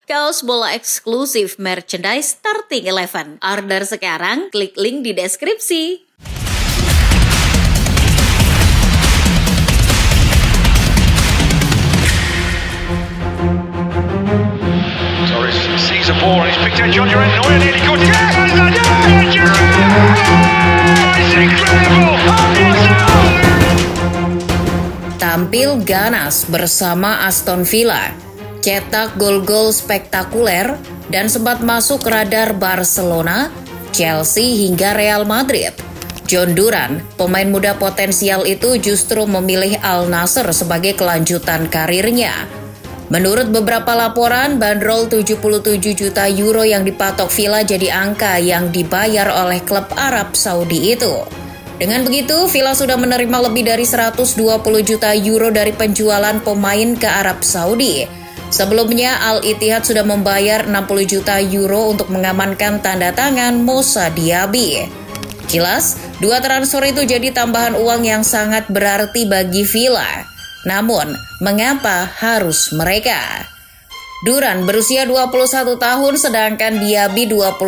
Kaos bola eksklusif merchandise Starting 11. Order sekarang, klik link di deskripsi. Torres sees a ball and he's picked out John Duran. Oh, nearly got it. It's incredible. Tampil ganas bersama Aston Villa, cetak gol-gol spektakuler dan sempat masuk radar Barcelona, Chelsea hingga Real Madrid. John Duran, pemain muda potensial itu justru memilih Al Nassr sebagai kelanjutan karirnya. Menurut beberapa laporan, bandrol 77 juta euro yang dipatok Villa jadi angka yang dibayar oleh klub Arab Saudi itu. Dengan begitu, Villa sudah menerima lebih dari 120 juta euro dari penjualan pemain ke Arab Saudi. Sebelumnya, Al-Ittihad sudah membayar 60 juta euro untuk mengamankan tanda tangan Moussa Diaby. Jelas, dua transfer itu jadi tambahan uang yang sangat berarti bagi Villa. Namun, mengapa harus mereka? Duran berusia 21 tahun sedangkan Diaby 25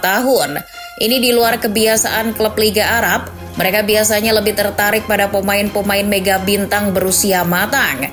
tahun. Ini di luar kebiasaan klub Liga Arab. Mereka biasanya lebih tertarik pada pemain-pemain mega bintang berusia matang.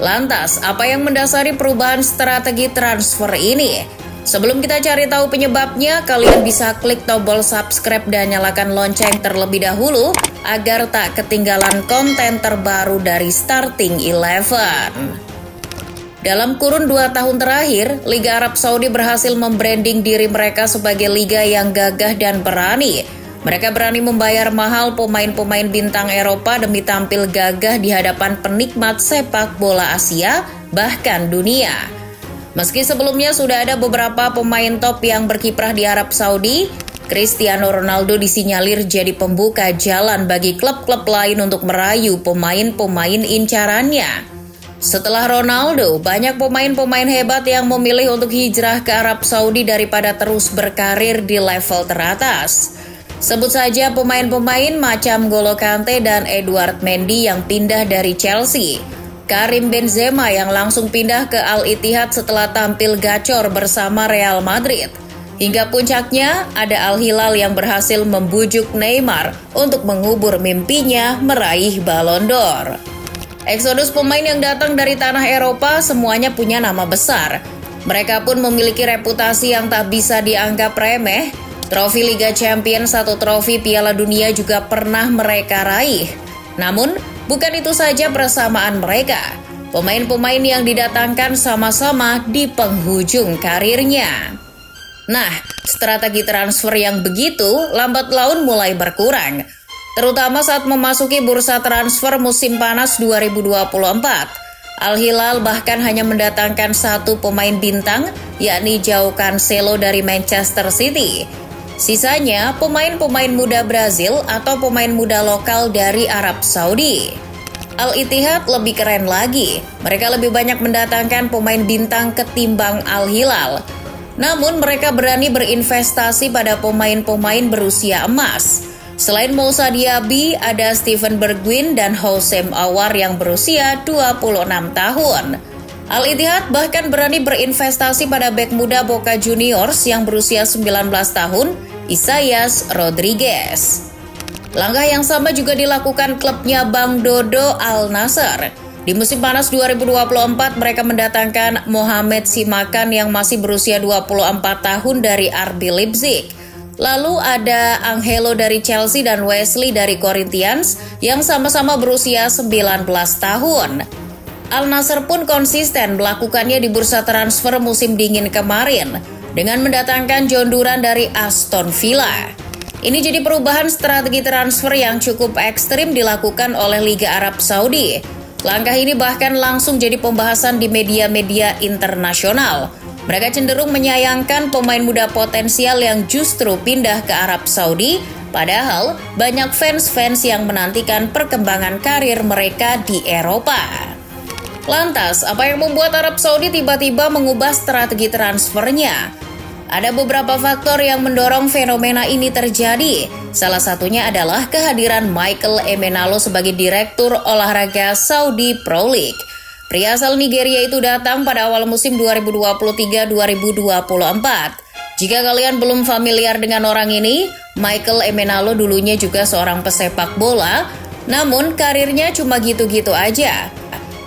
Lantas, apa yang mendasari perubahan strategi transfer ini? Sebelum kita cari tahu penyebabnya, kalian bisa klik tombol subscribe dan nyalakan lonceng terlebih dahulu agar tak ketinggalan konten terbaru dari Starting 11. Dalam kurun 2 tahun terakhir, Liga Arab Saudi berhasil membranding diri mereka sebagai liga yang gagah dan berani. Mereka berani membayar mahal pemain-pemain bintang Eropa demi tampil gagah di hadapan penikmat sepak bola Asia, bahkan dunia. Meski sebelumnya sudah ada beberapa pemain top yang berkiprah di Arab Saudi, Cristiano Ronaldo disinyalir jadi pembuka jalan bagi klub-klub lain untuk merayu pemain-pemain incarannya. Setelah Ronaldo, banyak pemain-pemain hebat yang memilih untuk hijrah ke Arab Saudi daripada terus berkarir di level teratas. Sebut saja pemain-pemain macam N'Golo Kante dan Edouard Mendy yang pindah dari Chelsea. Karim Benzema yang langsung pindah ke Al-Ittihad setelah tampil gacor bersama Real Madrid. Hingga puncaknya, ada Al Hilal yang berhasil membujuk Neymar untuk mengubur mimpinya meraih Ballon d'Or. Eksodus pemain yang datang dari tanah Eropa semuanya punya nama besar. Mereka pun memiliki reputasi yang tak bisa dianggap remeh. Trofi Liga Champions, 1 trofi Piala Dunia juga pernah mereka raih. Namun, bukan itu saja persamaan mereka. Pemain-pemain yang didatangkan sama-sama di penghujung karirnya. Nah, strategi transfer yang begitu lambat laun mulai berkurang. Terutama saat memasuki bursa transfer musim panas 2024. Al Hilal bahkan hanya mendatangkan 1 pemain bintang, yakni João Cancelo dari Manchester City. Sisanya pemain-pemain muda Brazil atau pemain muda lokal dari Arab Saudi. Al-Ittihad lebih keren lagi. Mereka lebih banyak mendatangkan pemain bintang ketimbang Al Hilal. Namun mereka berani berinvestasi pada pemain-pemain berusia emas. Selain Moussa Diaby, ada Steven Bergwijn dan Houssem Aouar yang berusia 26 tahun. Al-Ittihad bahkan berani berinvestasi pada bek muda Boca Juniors yang berusia 19 tahun, Isaias Rodriguez. Langkah yang sama juga dilakukan klubnya Bang Dodo Al Nassr. Di musim panas 2024 mereka mendatangkan Mohamed Simakan yang masih berusia 24 tahun dari RB Leipzig. Lalu ada Angelo dari Chelsea dan Wesley dari Corinthians yang sama-sama berusia 19 tahun. Al Nassr pun konsisten melakukannya di bursa transfer musim dingin kemarin dengan mendatangkan John Duran dari Aston Villa. Ini jadi perubahan strategi transfer yang cukup ekstrim dilakukan oleh Liga Arab Saudi. Langkah ini bahkan langsung jadi pembahasan di media-media internasional. Mereka cenderung menyayangkan pemain muda potensial yang justru pindah ke Arab Saudi, padahal banyak fans-fans yang menantikan perkembangan karir mereka di Eropa. Lantas, apa yang membuat Arab Saudi tiba-tiba mengubah strategi transfernya? Ada beberapa faktor yang mendorong fenomena ini terjadi. Salah satunya adalah kehadiran Michael Emenalo sebagai Direktur Olahraga Saudi Pro League. Pria asal Nigeria itu datang pada awal musim 2023-2024. Jika kalian belum familiar dengan orang ini, Michael Emenalo dulunya juga seorang pesepak bola, namun karirnya cuma gitu-gitu aja.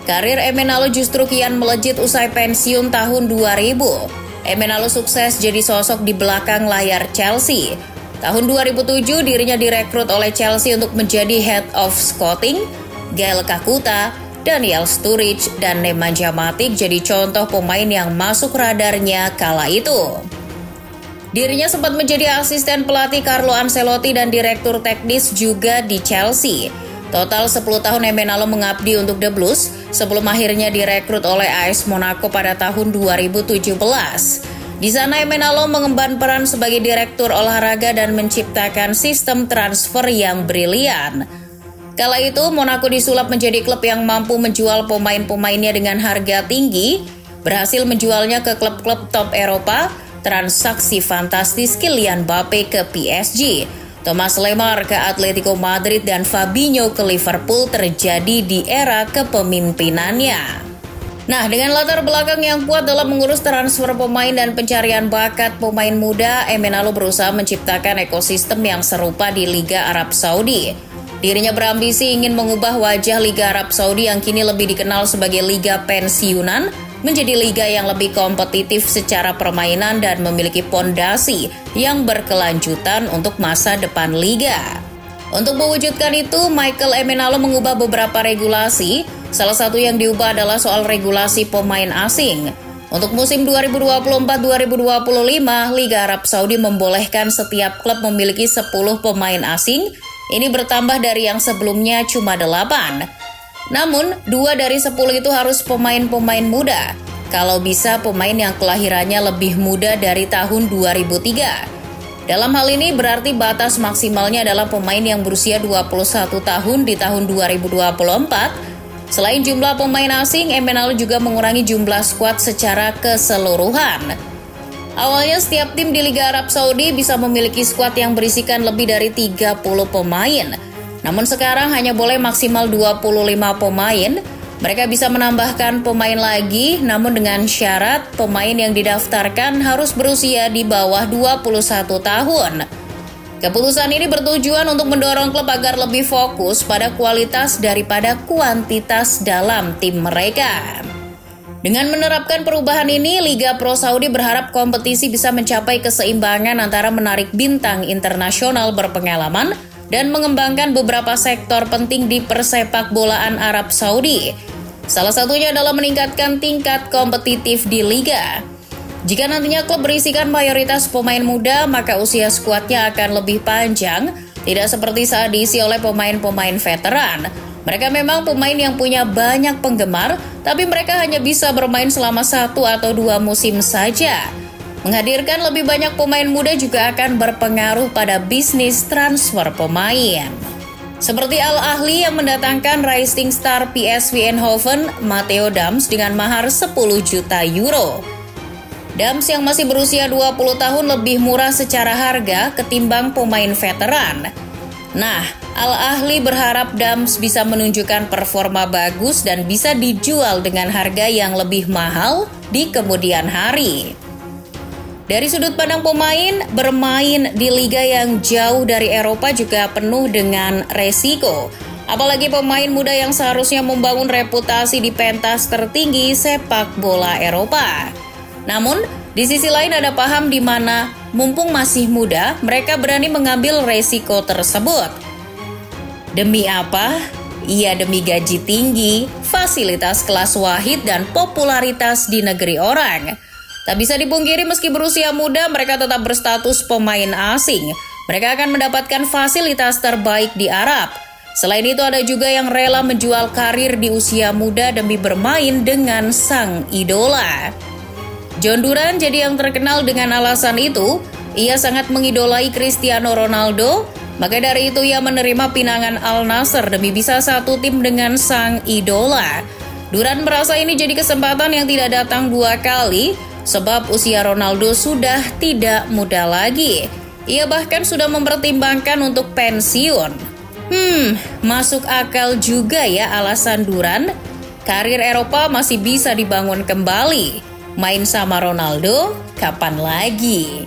Karir Emenalo justru kian melejit usai pensiun tahun 2000. Emenalo sukses jadi sosok di belakang layar Chelsea. Tahun 2007 dirinya direkrut oleh Chelsea untuk menjadi Head of Scouting. Gael Kakuta, Daniel Sturridge, dan Nemanja Matic jadi contoh pemain yang masuk radarnya kala itu. Dirinya sempat menjadi asisten pelatih Carlo Ancelotti dan direktur teknis juga di Chelsea. Total 10 tahun Emenalo mengabdi untuk The Blues sebelum akhirnya direkrut oleh AS Monaco pada tahun 2017. Di sana Emenalo mengemban peran sebagai direktur olahraga dan menciptakan sistem transfer yang brilian. Kala itu, Monaco disulap menjadi klub yang mampu menjual pemain-pemainnya dengan harga tinggi, berhasil menjualnya ke klub-klub top Eropa, transaksi fantastis Kylian Mbappe ke PSG, Thomas Lemar ke Atletico Madrid, dan Fabinho ke Liverpool terjadi di era kepemimpinannya. Nah, dengan latar belakang yang kuat dalam mengurus transfer pemain dan pencarian bakat pemain muda, Emenalo berusaha menciptakan ekosistem yang serupa di Liga Arab Saudi. Dirinya berambisi ingin mengubah wajah Liga Arab Saudi yang kini lebih dikenal sebagai Liga Pensiunan menjadi liga yang lebih kompetitif secara permainan dan memiliki pondasi yang berkelanjutan untuk masa depan liga. Untuk mewujudkan itu, Michael Emenalo mengubah beberapa regulasi. Salah satu yang diubah adalah soal regulasi pemain asing. Untuk musim 2024-2025, Liga Arab Saudi membolehkan setiap klub memiliki 10 pemain asing. Ini bertambah dari yang sebelumnya cuma 8. Namun, 2 dari 10 itu harus pemain-pemain muda. Kalau bisa pemain yang kelahirannya lebih muda dari tahun 2003. Dalam hal ini berarti batas maksimalnya adalah pemain yang berusia 21 tahun di tahun 2024. Selain jumlah pemain asing, Emenalo juga mengurangi jumlah skuad secara keseluruhan. Awalnya setiap tim di Liga Arab Saudi bisa memiliki skuad yang berisikan lebih dari 30 pemain. Namun sekarang hanya boleh maksimal 25 pemain. Mereka bisa menambahkan pemain lagi, namun dengan syarat pemain yang didaftarkan harus berusia di bawah 21 tahun. Keputusan ini bertujuan untuk mendorong klub agar lebih fokus pada kualitas daripada kuantitas dalam tim mereka. Dengan menerapkan perubahan ini, Liga Pro Saudi berharap kompetisi bisa mencapai keseimbangan antara menarik bintang internasional berpengalaman dan mengembangkan beberapa sektor penting di persepak bolaan Arab Saudi. Salah satunya adalah meningkatkan tingkat kompetitif di liga. Jika nantinya klub berisikan mayoritas pemain muda, maka usia skuadnya akan lebih panjang, tidak seperti saat diisi oleh pemain-pemain veteran. Mereka memang pemain yang punya banyak penggemar, tapi mereka hanya bisa bermain selama 1 atau 2 musim saja. Menghadirkan lebih banyak pemain muda juga akan berpengaruh pada bisnis transfer pemain. Seperti Al-Ahli yang mendatangkan rising star PSV Eindhoven, Matteo Dams dengan mahar 10 juta euro. Dams yang masih berusia 20 tahun lebih murah secara harga ketimbang pemain veteran. Nah, Al-Ahli berharap Dams bisa menunjukkan performa bagus dan bisa dijual dengan harga yang lebih mahal di kemudian hari. Dari sudut pandang pemain, bermain di liga yang jauh dari Eropa juga penuh dengan resiko. Apalagi pemain muda yang seharusnya membangun reputasi di pentas tertinggi sepak bola Eropa. Namun, di sisi lain ada paham di mana mumpung masih muda, mereka berani mengambil resiko tersebut. Demi apa? Ya demi gaji tinggi, fasilitas kelas wahid, dan popularitas di negeri orang. Tak bisa dipungkiri meski berusia muda, mereka tetap berstatus pemain asing. Mereka akan mendapatkan fasilitas terbaik di Arab. Selain itu ada juga yang rela menjual karir di usia muda demi bermain dengan sang idola. John Duran jadi yang terkenal dengan alasan itu. Ia sangat mengidolai Cristiano Ronaldo, maka dari itu ia menerima pinangan Al Nassr demi bisa satu tim dengan sang idola. Duran merasa ini jadi kesempatan yang tidak datang 2 kali, sebab usia Ronaldo sudah tidak muda lagi. Ia bahkan sudah mempertimbangkan untuk pensiun. Masuk akal juga ya alasan Duran. Karir Eropa masih bisa dibangun kembali. Main sama Ronaldo, kapan lagi?